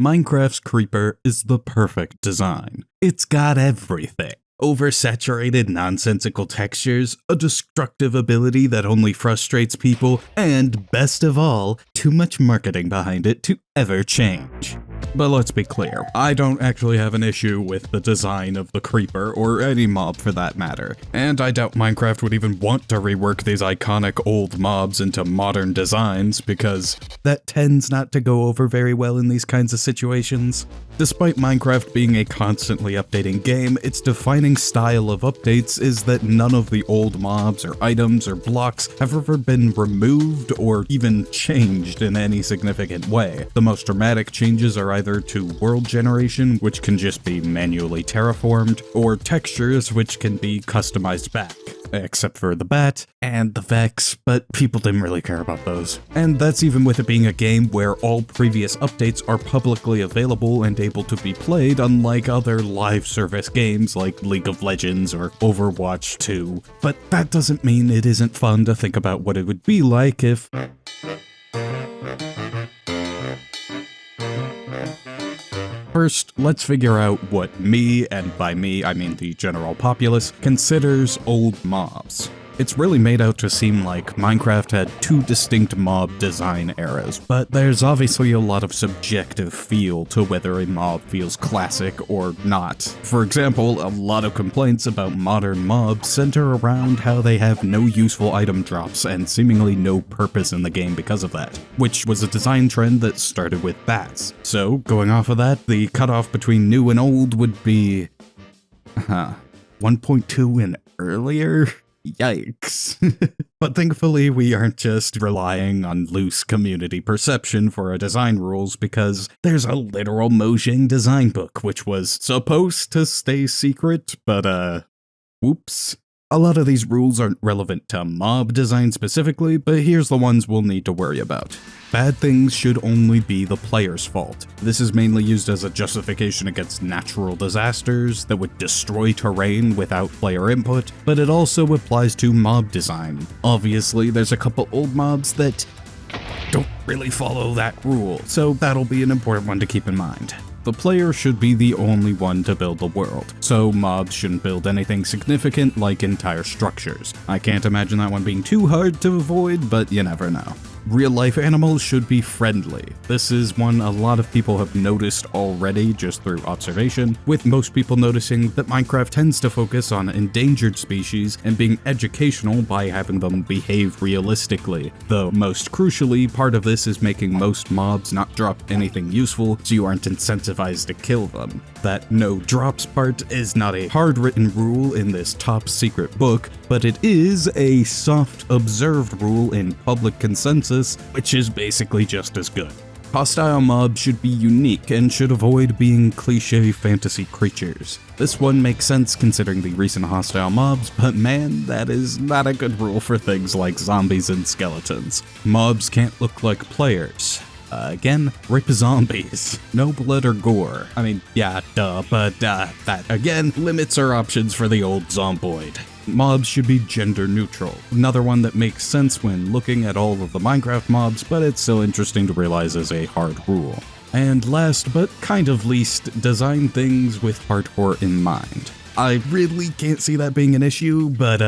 Minecraft's creeper is the perfect design. It's got everything. Oversaturated, nonsensical textures, a destructive ability that only frustrates people, and best of all, too much marketing behind it to ever change. But let's be clear, I don't actually have an issue with the design of the creeper, or any mob for that matter, and I doubt Minecraft would even want to rework these iconic old mobs into modern designs, because that tends not to go over very well in these kinds of situations. Despite Minecraft being a constantly updating game, its defining style of updates is that none of the old mobs or items or blocks have ever been removed or even changed in any significant way. The most dramatic changes are either to world generation, which can just be manually terraformed, or textures, which can be customized back. Except for the bat and the Vex, but people didn't really care about those. And that's even with it being a game where all previous updates are publicly available and able to be played, unlike other live service games like League of Legends or Overwatch 2. But that doesn't mean it isn't fun to think about what it would be like if... First, let's figure out what me, and by me I mean the general populace, considers old mobs. It's really made out to seem like Minecraft had two distinct mob design eras, but there's obviously a lot of subjective feel to whether a mob feels classic or not. For example, a lot of complaints about modern mobs center around how they have no useful item drops and seemingly no purpose in the game because of that, which was a design trend that started with bats. So, going off of that, the cutoff between new and old would be... 1.2 and earlier? Yikes. But thankfully, we aren't just relying on loose community perception for our design rules, because there's a literal Mojang design book, which was supposed to stay secret, but whoops. A lot of these rules aren't relevant to mob design specifically, but here's the ones we'll need to worry about. Bad things should only be the player's fault. This is mainly used as a justification against natural disasters that would destroy terrain without player input, but it also applies to mob design. Obviously, there's a couple old mobs that don't really follow that rule, so that'll be an important one to keep in mind. The player should be the only one to build the world, so mobs shouldn't build anything significant like entire structures. I can't imagine that one being too hard to avoid, but you never know. Real-life animals should be friendly. This is one a lot of people have noticed already just through observation, with most people noticing that Minecraft tends to focus on endangered species and being educational by having them behave realistically. Though most crucially, part of this is making most mobs not drop anything useful, so you aren't incentivized to kill them. That no drops part is not a hard-written rule in this top secret book, but it is a soft observed rule in public consensus, which is basically just as good. Hostile mobs should be unique and should avoid being cliché fantasy creatures. This one makes sense considering the recent hostile mobs, but man, that is not a good rule for things like zombies and skeletons. Mobs can't look like players. Again, rip zombies. No blood or gore. I mean, yeah, duh, but that again limits our options for the old zomboid. Mobs should be gender neutral. Another one that makes sense when looking at all of the Minecraft mobs, but it's still interesting to realize is a hard rule. And last but kind of least, design things with hardcore in mind. I really can't see that being an issue, but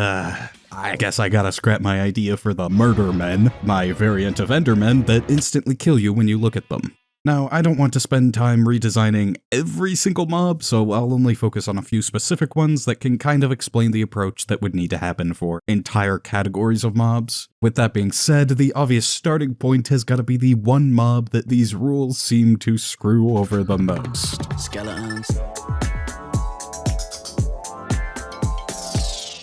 I guess I gotta scrap my idea for the murder men, my variant of endermen that instantly kill you when you look at them. Now, I don't want to spend time redesigning every single mob, so I'll only focus on a few specific ones that can kind of explain the approach that would need to happen for entire categories of mobs. With that being said, the obvious starting point has gotta be the one mob that these rules seem to screw over the most. Skeletons.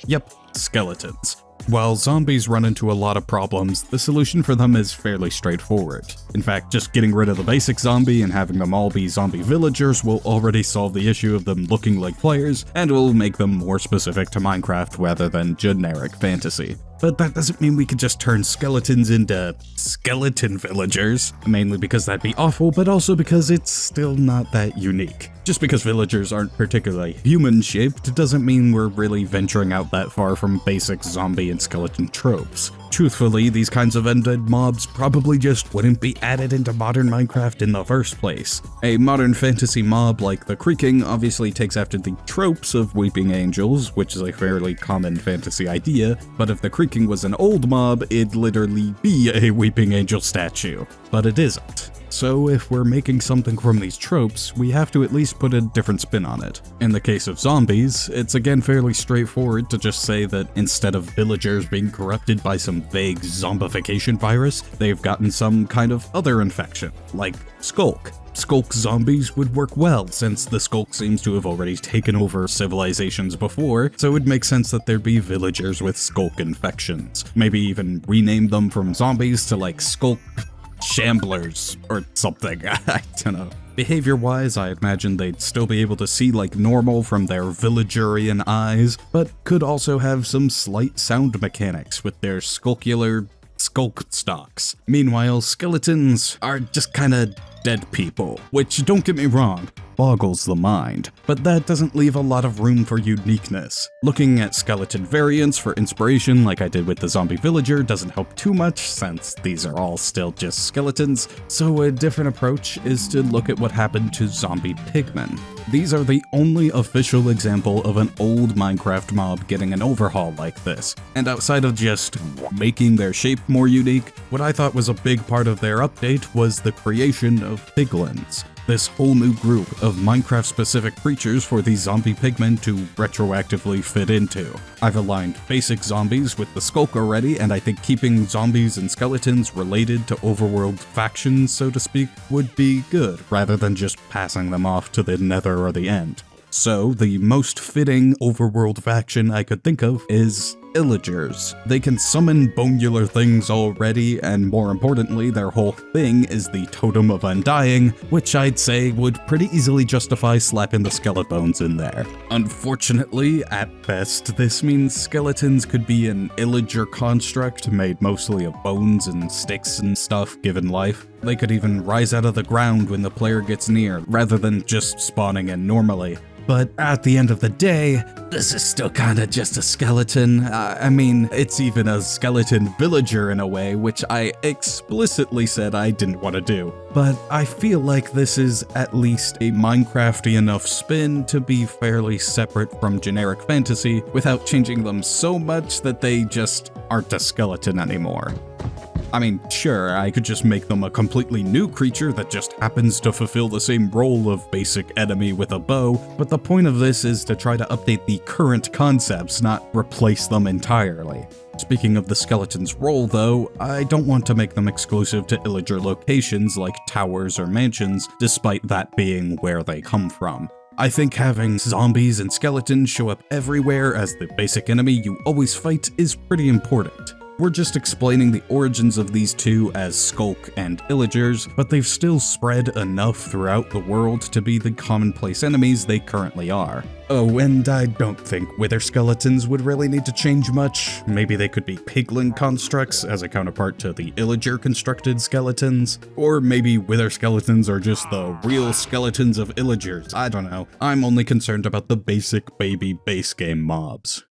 Yep, skeletons. While zombies run into a lot of problems, the solution for them is fairly straightforward. In fact, just getting rid of the basic zombie and having them all be zombie villagers will already solve the issue of them looking like players, and will make them more specific to Minecraft rather than generic fantasy. But that doesn't mean we could just turn skeletons into skeleton villagers, mainly because that'd be awful, but also because it's still not that unique. Just because villagers aren't particularly human-shaped doesn't mean we're really venturing out that far from basic zombie and skeleton tropes. Truthfully, these kinds of undead mobs probably just wouldn't be added into modern Minecraft in the first place. A modern fantasy mob like the Creaking obviously takes after the tropes of weeping angels, which is a fairly common fantasy idea, but if the Creaking was an old mob, it'd literally be a weeping angel statue. But it isn't. So if we're making something from these tropes, we have to at least put a different spin on it. In the case of zombies, it's again fairly straightforward to just say that instead of villagers being corrupted by some vague zombification virus, they've gotten some kind of other infection, like Skulk. Skulk zombies would work well, since the Skulk seems to have already taken over civilizations before, so it would make sense that there'd be villagers with Skulk infections. Maybe even rename them from zombies to like Skulk Shamblers or something. I don't know. Behavior-wise, I imagine they'd still be able to see like normal from their villagerian eyes, but could also have some slight sound mechanics with their skulkular skulk stalks. Meanwhile, skeletons are just kinda dead people, which, don't get me wrong, boggles the mind, but that doesn't leave a lot of room for uniqueness. Looking at skeleton variants for inspiration like I did with the zombie villager doesn't help too much since these are all still just skeletons, so a different approach is to look at what happened to zombie pigmen. These are the only official example of an old Minecraft mob getting an overhaul like this, and outside of just making their shape more unique, what I thought was a big part of their update was the creation of piglins. This whole new group of Minecraft-specific creatures for these zombie pigmen to retroactively fit into. I've aligned basic zombies with the Skulk already, and I think keeping zombies and skeletons related to overworld factions, so to speak, would be good, rather than just passing them off to the Nether or the End. So, the most fitting overworld faction I could think of is Illagers. They can summon bonular things already, and more importantly, their whole thing is the Totem of Undying, which I'd say would pretty easily justify slapping the Skelebones in there. Unfortunately, at best, this means skeletons could be an Illager construct made mostly of bones and sticks and stuff given life. They could even rise out of the ground when the player gets near, rather than just spawning in normally. But at the end of the day, this is still kinda just a skeleton. I mean, it's even a skeleton villager in a way, which I explicitly said I didn't want to do. But I feel like this is at least a Minecrafty enough spin to be fairly separate from generic fantasy without changing them so much that they just aren't a skeleton anymore. I mean, sure, I could just make them a completely new creature that just happens to fulfill the same role of basic enemy with a bow, but the point of this is to try to update the current concepts, not replace them entirely. Speaking of the skeleton's role though, I don't want to make them exclusive to Illager locations like towers or mansions, despite that being where they come from. I think having zombies and skeletons show up everywhere as the basic enemy you always fight is pretty important. We're just explaining the origins of these two as Skulk and Illagers, but they've still spread enough throughout the world to be the commonplace enemies they currently are. Oh, and I don't think Wither Skeletons would really need to change much. Maybe they could be piglin constructs as a counterpart to the Illager constructed skeletons. Or maybe Wither Skeletons are just the real skeletons of Illagers. I don't know. I'm only concerned about the basic baby base game mobs.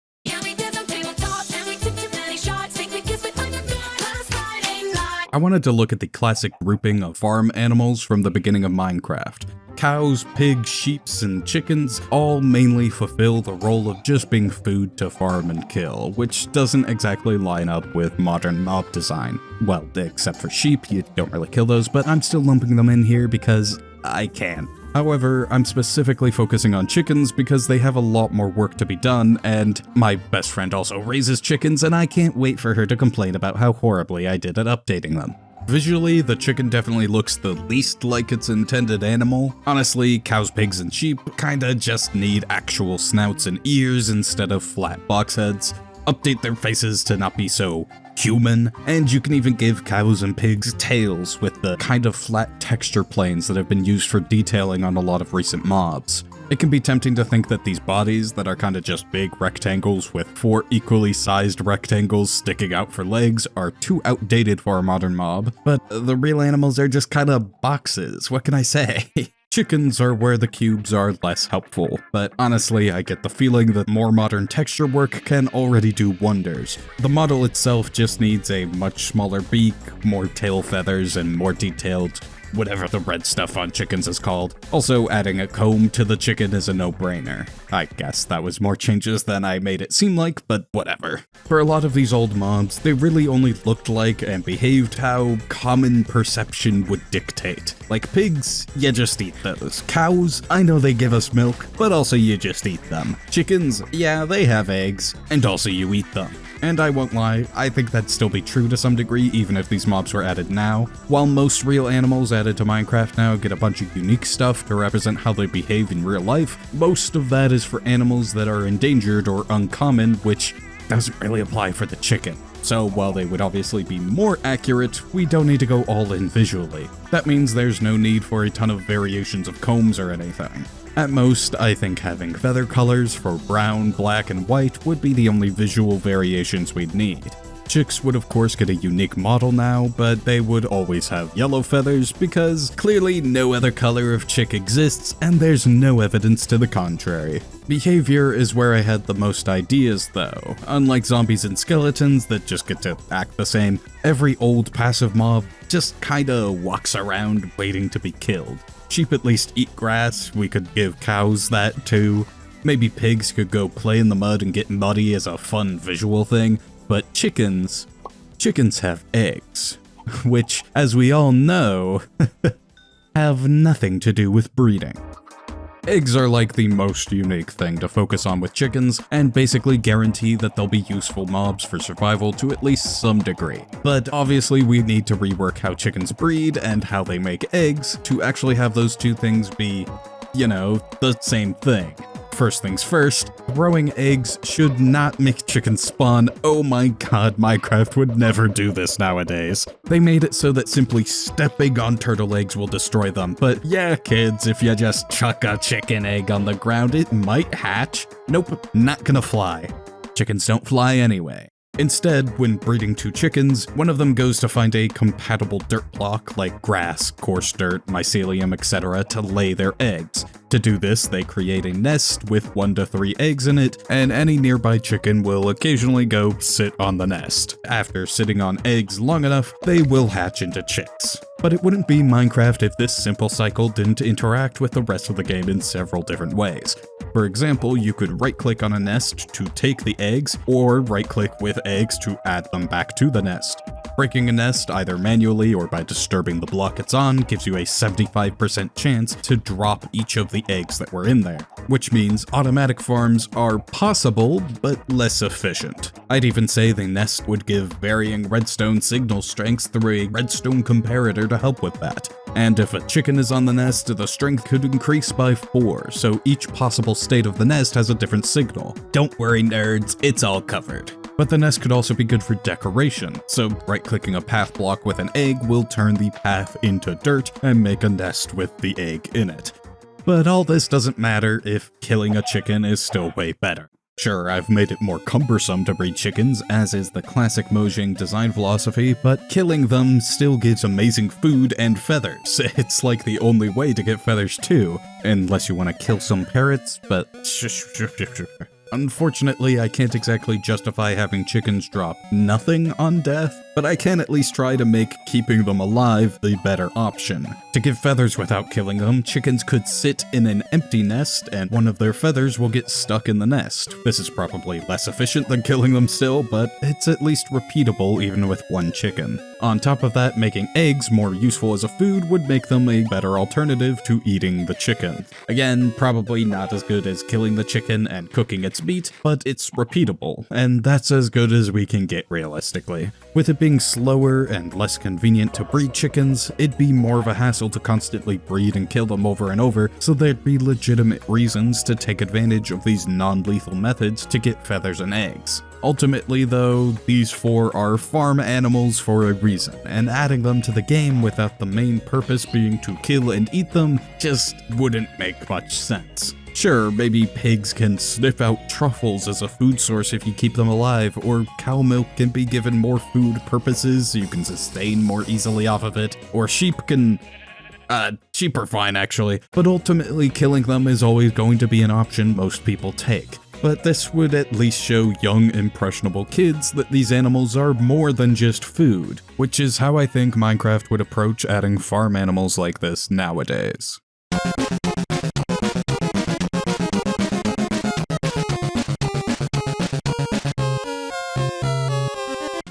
I wanted to look at the classic grouping of farm animals from the beginning of Minecraft. Cows, pigs, sheep, and chickens all mainly fulfill the role of just being food to farm and kill, which doesn't exactly line up with modern mob design. Well, except for sheep, you don't really kill those, but I'm still lumping them in here because I can. However, I'm specifically focusing on chickens because they have a lot more work to be done, and my best friend also raises chickens, and I can't wait for her to complain about how horribly I did at updating them. Visually, the chicken definitely looks the least like its intended animal. Honestly, cows, pigs, and sheep kinda just need actual snouts and ears instead of flat box heads. Update their faces to not be so human, and you can even give cows and pigs tails with the kind of flat texture planes that have been used for detailing on a lot of recent mobs. It can be tempting to think that these bodies that are kinda just big rectangles with 4 equally sized rectangles sticking out for legs are too outdated for a modern mob, but the real animals are just kinda boxes, what can I say? Chickens are where the cubes are less helpful, but honestly I get the feeling that more modern texture work can already do wonders. The model itself just needs a much smaller beak, more tail feathers, and more detailed whatever the red stuff on chickens is called. Also, adding a comb to the chicken is a no-brainer. I guess that was more changes than I made it seem like, but whatever. For a lot of these old mobs, they really only looked like and behaved how common perception would dictate. Like pigs, you just eat those. Cows, I know they give us milk, but also you just eat them. Chickens, yeah, they have eggs, and also you eat them. And I won't lie, I think that'd still be true to some degree even if these mobs were added now. While most real animals added to Minecraft now get a bunch of unique stuff to represent how they behave in real life, most of that is for animals that are endangered or uncommon, which doesn't really apply for the chicken. So while they would obviously be more accurate, we don't need to go all in visually. That means there's no need for a ton of variations of combs or anything. At most, I think having feather colors for brown, black, and white would be the only visual variations we'd need. Chicks would of course get a unique model now, but they would always have yellow feathers because clearly no other color of chick exists and there's no evidence to the contrary. Behavior is where I had the most ideas though. Unlike zombies and skeletons that just get to act the same, every old passive mob just kinda walks around waiting to be killed. Sheep at least eat grass, we could give cows that too. Maybe pigs could go play in the mud and get muddy as a fun visual thing, but chickens have eggs, which, as we all know, have nothing to do with breeding. Eggs are like the most unique thing to focus on with chickens, and basically guarantee that they'll be useful mobs for survival to at least some degree. But obviously we need to rework how chickens breed and how they make eggs to actually have those two things be, you know, the same thing. First things first, throwing eggs should not make chickens spawn. Oh my god, Minecraft would never do this nowadays. They made it so that simply stepping on turtle eggs will destroy them, but yeah kids, if you just chuck a chicken egg on the ground, it might hatch. Nope, not gonna fly. Chickens don't fly anyway. Instead, when breeding two chickens, one of them goes to find a compatible dirt block like grass, coarse dirt, mycelium, etc. to lay their eggs. To do this, they create a nest with 1 to 3 eggs in it, and any nearby chicken will occasionally go sit on the nest. After sitting on eggs long enough, they will hatch into chicks. But it wouldn't be Minecraft if this simple cycle didn't interact with the rest of the game in several different ways. For example, you could right-click on a nest to take the eggs, or right-click with eggs to add them back to the nest. Breaking a nest, either manually or by disturbing the block it's on, gives you a 75% chance to drop each of the eggs that were in there, which means automatic farms are possible, but less efficient. I'd even say the nest would give varying redstone signal strengths through a redstone comparator to help with that. And if a chicken is on the nest, the strength could increase by 4, so each possible state of the nest has a different signal. Don't worry nerds, it's all covered. But the nest could also be good for decoration, so right-clicking a path block with an egg will turn the path into dirt and make a nest with the egg in it. But all this doesn't matter if killing a chicken is still way better. Sure, I've made it more cumbersome to breed chickens, as is the classic Mojang design philosophy, but killing them still gives amazing food and feathers. It's like the only way to get feathers too, unless you want to kill some parrots, but unfortunately, I can't exactly justify having chickens drop nothing on death, but I can at least try to make keeping them alive the better option. To give feathers without killing them, chickens could sit in an empty nest and one of their feathers will get stuck in the nest. This is probably less efficient than killing them still, but it's at least repeatable even with one chicken. On top of that, making eggs more useful as a food would make them a better alternative to eating the chicken. Again, probably not as good as killing the chicken and cooking its meat, but it's repeatable, and that's as good as we can get realistically. With it being slower and less convenient to breed chickens, it'd be more of a hassle to constantly breed and kill them over and over, so there'd be legitimate reasons to take advantage of these non-lethal methods to get feathers and eggs. Ultimately though, these 4 are farm animals for a reason, and adding them to the game without the main purpose being to kill and eat them just wouldn't make much sense. Sure, maybe pigs can sniff out truffles as a food source if you keep them alive, or cow milk can be given more food purposes so you can sustain more easily off of it, or sheep can... cheaper fine actually, but ultimately killing them is always going to be an option most people take. But this would at least show young, impressionable kids that these animals are more than just food, which is how I think Minecraft would approach adding farm animals like this nowadays.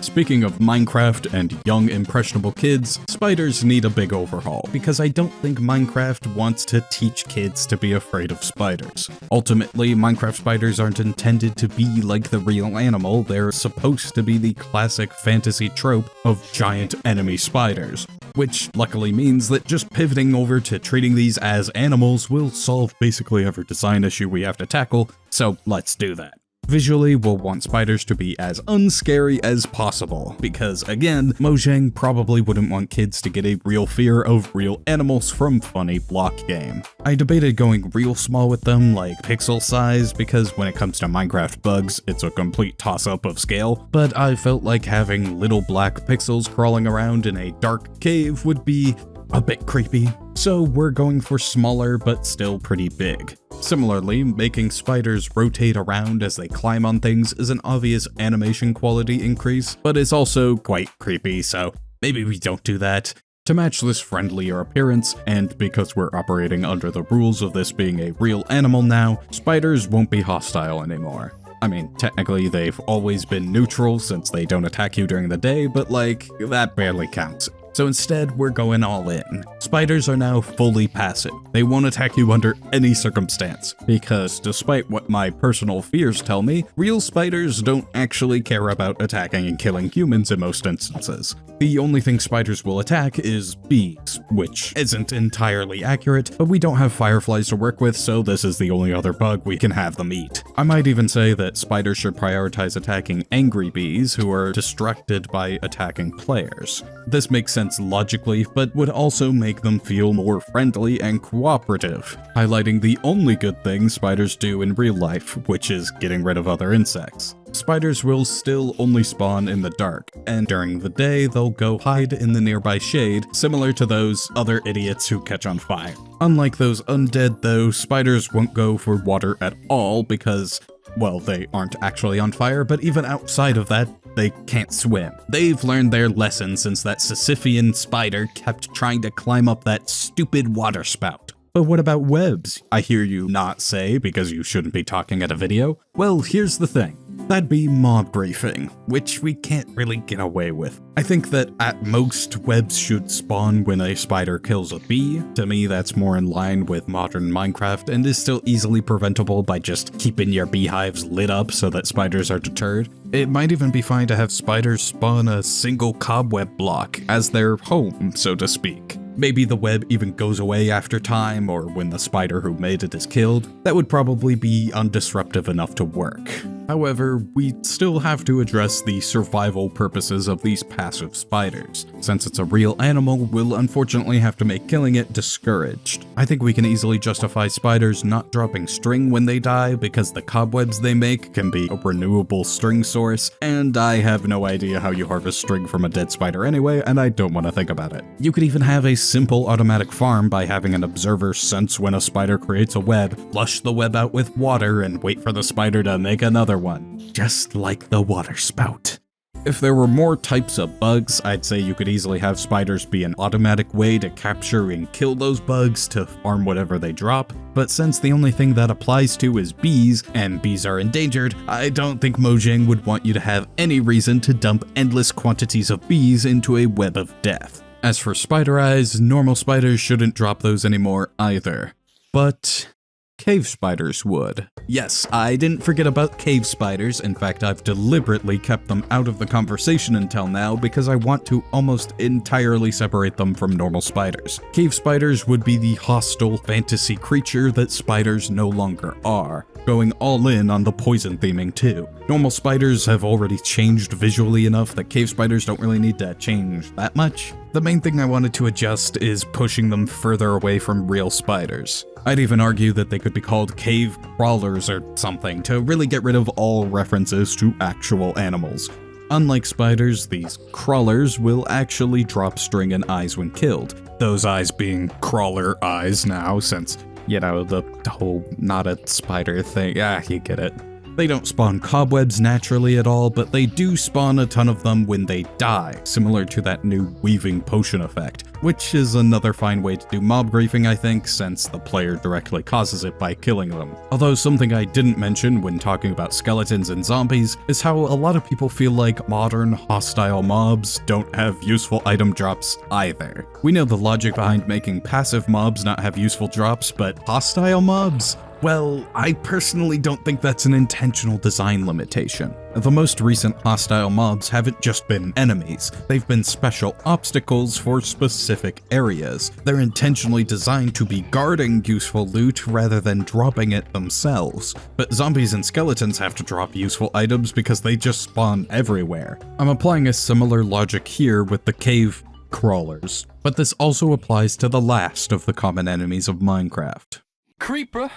Speaking of Minecraft and young impressionable kids, spiders need a big overhaul, because I don't think Minecraft wants to teach kids to be afraid of spiders. Ultimately, Minecraft spiders aren't intended to be like the real animal, they're supposed to be the classic fantasy trope of giant enemy spiders. Which luckily means that just pivoting over to treating these as animals will solve basically every design issue we have to tackle, so let's do that. Visually, we'll want spiders to be as unscary as possible, because again, Mojang probably wouldn't want kids to get a real fear of real animals from funny block game. I debated going real small with them, like pixel size, because when it comes to Minecraft bugs, it's a complete toss-up of scale, but I felt like having little black pixels crawling around in a dark cave would be a bit creepy, so we're going for smaller but still pretty big. Similarly, making spiders rotate around as they climb on things is an obvious animation quality increase, but it's also quite creepy, so maybe we don't do that. To match this friendlier appearance, and because we're operating under the rules of this being a real animal now, spiders won't be hostile anymore. I mean, technically they've always been neutral since they don't attack you during the day, but like, that barely counts. So instead, we're going all in. Spiders are now fully passive. They won't attack you under any circumstance, because despite what my personal fears tell me, real spiders don't actually care about attacking and killing humans in most instances. The only thing spiders will attack is bees, which isn't entirely accurate, but we don't have fireflies to work with, so this is the only other bug we can have them eat. I might even say that spiders should prioritize attacking angry bees who are distracted by attacking players. This makes sense logically, but would also make them feel more friendly and cooperative, highlighting the only good thing spiders do in real life, which is getting rid of other insects. Spiders will still only spawn in the dark, and during the day they'll go hide in the nearby shade, similar to those other idiots who catch on fire. Unlike those undead though, spiders won't go for water at all because, well, they aren't actually on fire, but even outside of that, they can't swim. They've learned their lesson since that Sisyphean spider kept trying to climb up that stupid water spout. But what about webs? I hear you not say because you shouldn't be talking at a video. Well, here's the thing. That'd be mob griefing, which we can't really get away with. I think that at most, webs should spawn when a spider kills a bee. To me, that's more in line with modern Minecraft and is still easily preventable by just keeping your beehives lit up so that spiders are deterred. It might even be fine to have spiders spawn a single cobweb block as their home, so to speak. Maybe the web even goes away after time, or when the spider who made it is killed. That would probably be undisruptive enough to work. However, we still have to address the survival purposes of these passive spiders. Since it's a real animal, we'll unfortunately have to make killing it discouraged. I think we can easily justify spiders not dropping string when they die because the cobwebs they make can be a renewable string source, and I have no idea how you harvest string from a dead spider anyway, and I don't want to think about it. You could even have a simple automatic farm by having an observer sense when a spider creates a web, flush the web out with water, and wait for the spider to make another one. Just like the water spout. If there were more types of bugs, I'd say you could easily have spiders be an automatic way to capture and kill those bugs to farm whatever they drop, but since the only thing that applies to is bees, and bees are endangered, I don't think Mojang would want you to have any reason to dump endless quantities of bees into a web of death. As for spider eyes, normal spiders shouldn't drop those anymore either. But cave spiders would. Yes, I didn't forget about cave spiders. In fact, I've deliberately kept them out of the conversation until now because I want to almost entirely separate them from normal spiders. Cave spiders would be the hostile fantasy creature that spiders no longer are, going all in on the poison theming too. Normal spiders have already changed visually enough that cave spiders don't really need to change that much. The main thing I wanted to adjust is pushing them further away from real spiders. I'd even argue that they could be called cave crawlers or something to really get rid of all references to actual animals. Unlike spiders, these crawlers will actually drop string and eyes when killed, Those eyes being crawler eyes now, since, you know, the whole not a spider thing. You get it. They don't spawn cobwebs naturally at all, but they do spawn a ton of them when they die, similar to that new weaving potion effect, which is another fine way to do mob griefing, I think, since the player directly causes it by killing them. Although something I didn't mention when talking about skeletons and zombies is how a lot of people feel like modern hostile mobs don't have useful item drops either. We know the logic behind making passive mobs not have useful drops, but hostile mobs? Well, I personally don't think that's an intentional design limitation. The most recent hostile mobs haven't just been enemies, they've been special obstacles for specific areas. They're intentionally designed to be guarding useful loot rather than dropping it themselves. But zombies and skeletons have to drop useful items because they just spawn everywhere. I'm applying a similar logic here with the cave crawlers, but this also applies to the last of the common enemies of Minecraft. Creeper.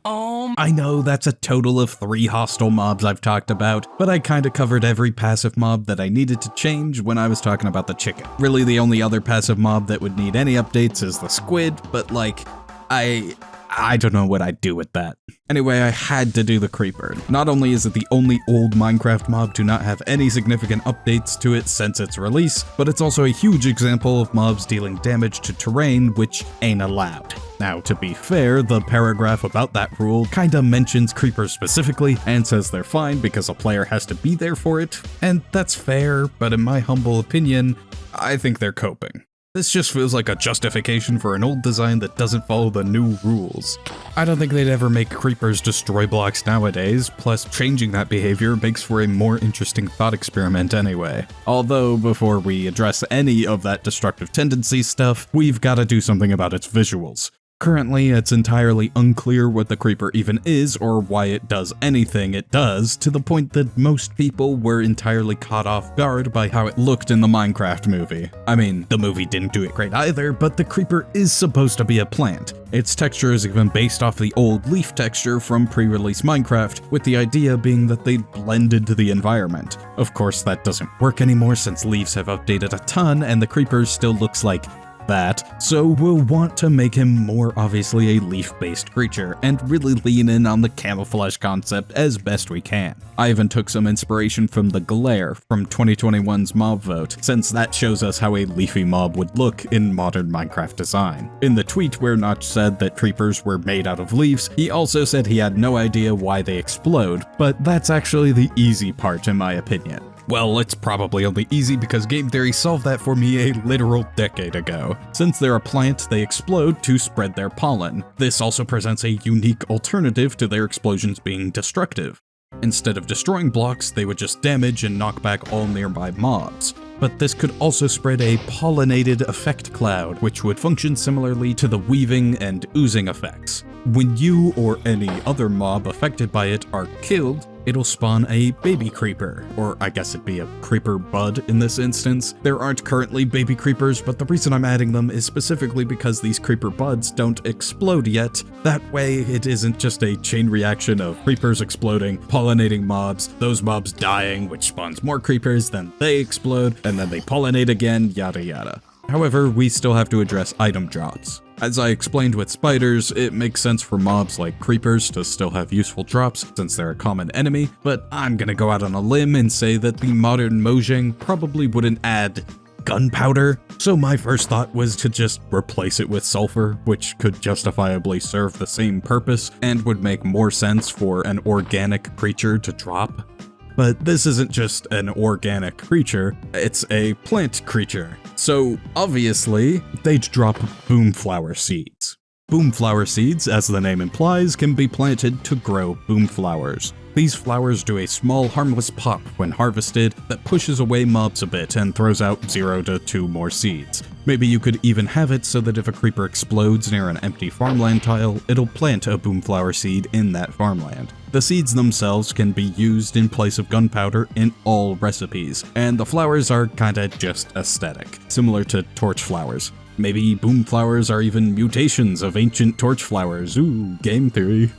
I know that's a total of 3 hostile mobs I've talked about, but I kinda covered every passive mob that I needed to change when I was talking about the chicken. Really, the only other passive mob that would need any updates is the squid, but like, I don't know what I'd do with that. Anyway, I had to do the creeper. Not only is it the only old Minecraft mob to not have any significant updates to it since its release, but it's also a huge example of mobs dealing damage to terrain, which ain't allowed. Now, to be fair, the paragraph about that rule kinda mentions creepers specifically and says they're fine because a player has to be there for it, and that's fair, but in my humble opinion, I think they're coping. This just feels like a justification for an old design that doesn't follow the new rules. I don't think they'd ever make creepers destroy blocks nowadays, plus changing that behavior makes for a more interesting thought experiment anyway. Although, before we address any of that destructive tendency stuff, we've gotta do something about its visuals. Currently, it's entirely unclear what the creeper even is or why it does anything it does, to the point that most people were entirely caught off guard by how it looked in the Minecraft movie. I mean, the movie didn't do it great either, but the creeper is supposed to be a plant. Its texture is even based off the old leaf texture from pre-release Minecraft, with the idea being that they'd blend into the environment. Of course, that doesn't work anymore since leaves have updated a ton and the creeper still looks like that, so we'll want to make him more obviously a leaf-based creature, and really lean in on the camouflage concept as best we can. I even took some inspiration from the glare from 2021's mob vote, since that shows us how a leafy mob would look in modern Minecraft design. In the tweet where Notch said that creepers were made out of leaves, he also said he had no idea why they explode, but that's actually the easy part in my opinion. Well, it's probably only easy because game theory solved that for me a literal decade ago. Since they're a plant, they explode to spread their pollen. This also presents a unique alternative to their explosions being destructive. Instead of destroying blocks, they would just damage and knock back all nearby mobs. But this could also spread a pollinated effect cloud, which would function similarly to the weaving and oozing effects. When you or any other mob affected by it are killed, it'll spawn a baby creeper, or I guess it'd be a creeper bud in this instance. There aren't currently baby creepers, but the reason I'm adding them is specifically because these creeper buds don't explode yet. That way, it isn't just a chain reaction of creepers exploding, pollinating mobs, those mobs dying, which spawns more creepers, then they explode, and then they pollinate again, yada yada. However, we still have to address item drops. As I explained with spiders, it makes sense for mobs like creepers to still have useful drops since they're a common enemy, but I'm gonna go out on a limb and say that the modern Mojang probably wouldn't add gunpowder. So my first thought was to just replace it with sulfur, which could justifiably serve the same purpose and would make more sense for an organic creature to drop. But this isn't just an organic creature, it's a plant creature. So obviously, they'd drop boomflower seeds. Boomflower seeds, as the name implies, can be planted to grow boomflowers. These flowers do a small harmless pop when harvested that pushes away mobs a bit and throws out 0 to 2 more seeds. Maybe you could even have it so that if a creeper explodes near an empty farmland tile, it'll plant a boomflower seed in that farmland. The seeds themselves can be used in place of gunpowder in all recipes, and the flowers are kinda just aesthetic, similar to torch flowers. Maybe boomflowers are even mutations of ancient torch flowers. Ooh, game theory.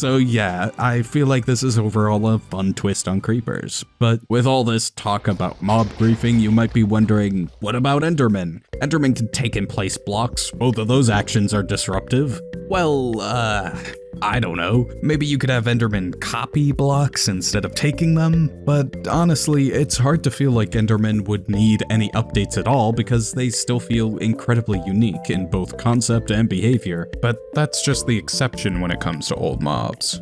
So yeah, I feel like this is overall a fun twist on creepers. But with all this talk about mob griefing, you might be wondering, what about Endermen? Endermen can take in place blocks, both of those actions are disruptive. Well, I don't know. Maybe you could have Endermen copy blocks instead of taking them, but honestly, it's hard to feel like Endermen would need any updates at all because they still feel incredibly unique in both concept and behavior, but that's just the exception when it comes to old mobs.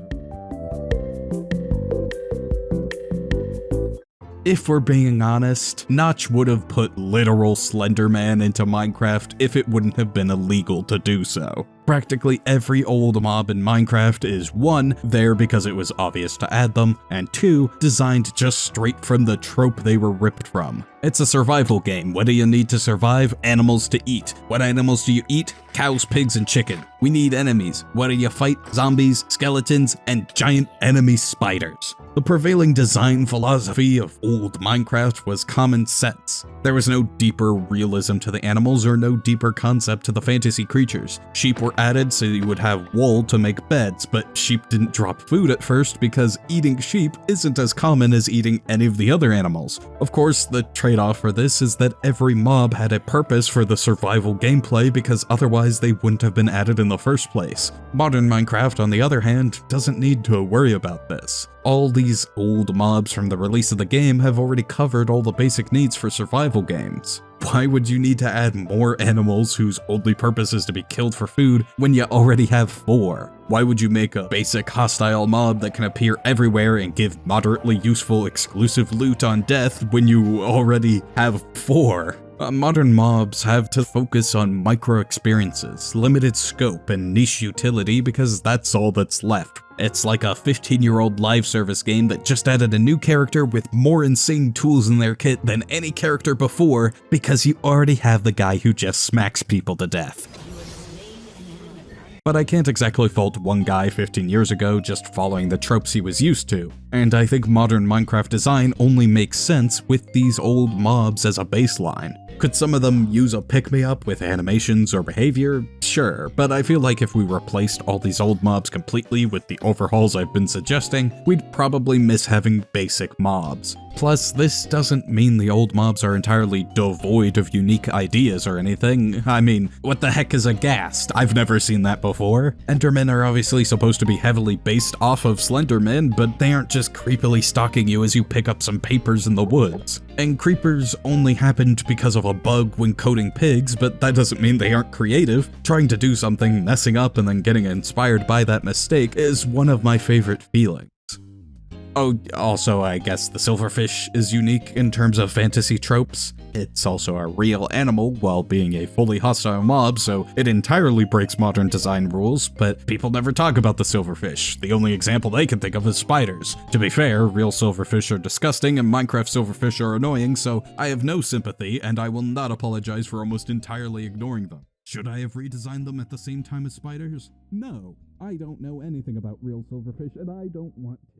If we're being honest, Notch would have put literal Slenderman into Minecraft if it wouldn't have been illegal to do so. Practically every old mob in Minecraft is 1, there because it was obvious to add them, and 2, designed just straight from the trope they were ripped from. It's a survival game. What do you need to survive? Animals to eat. What animals do you eat? Cows, pigs, and chicken. We need enemies. What do you fight? Zombies, skeletons, and giant enemy spiders. The prevailing design philosophy of old Minecraft was common sense. There was no deeper realism to the animals or no deeper concept to the fantasy creatures. Sheep were added so you would have wool to make beds, but sheep didn't drop food at first because eating sheep isn't as common as eating any of the other animals. Of course, the trade-off for this is that every mob had a purpose for the survival gameplay because otherwise they wouldn't have been added in the first place. Modern Minecraft, on the other hand, doesn't need to worry about this. All these old mobs from the release of the game have already covered all the basic needs for survival games. Why would you need to add more animals whose only purpose is to be killed for food when you already have 4? Why would you make a basic hostile mob that can appear everywhere and give moderately useful exclusive loot on death when you already have 4? Modern mobs have to focus on micro experiences, limited scope, and niche utility because that's all that's left. It's like a 15-year-old live service game that just added a new character with more insane tools in their kit than any character before because you already have the guy who just smacks people to death. But I can't exactly fault one guy 15 years ago just following the tropes he was used to, and I think modern Minecraft design only makes sense with these old mobs as a baseline. Could some of them use a pick-me-up with animations or behavior? Sure, but I feel like if we replaced all these old mobs completely with the overhauls I've been suggesting, we'd probably miss having basic mobs. Plus, this doesn't mean the old mobs are entirely devoid of unique ideas or anything. I mean, what the heck is a ghast? I've never seen that before. Endermen are obviously supposed to be heavily based off of Slendermen, but they aren't just creepily stalking you as you pick up some papers in the woods. And creepers only happened because of a bug when coding pigs, but that doesn't mean they aren't creative. Trying to do something, messing up, and then getting inspired by that mistake is one of my favorite feelings. Oh, also, I guess the silverfish is unique in terms of fantasy tropes. It's also a real animal while being a fully hostile mob, so it entirely breaks modern design rules, but people never talk about the silverfish. The only example they can think of is spiders. To be fair, real silverfish are disgusting and Minecraft silverfish are annoying, so I have no sympathy, and I will not apologize for almost entirely ignoring them. Should I have redesigned them at the same time as spiders? No, I don't know anything about real silverfish, and I don't want to.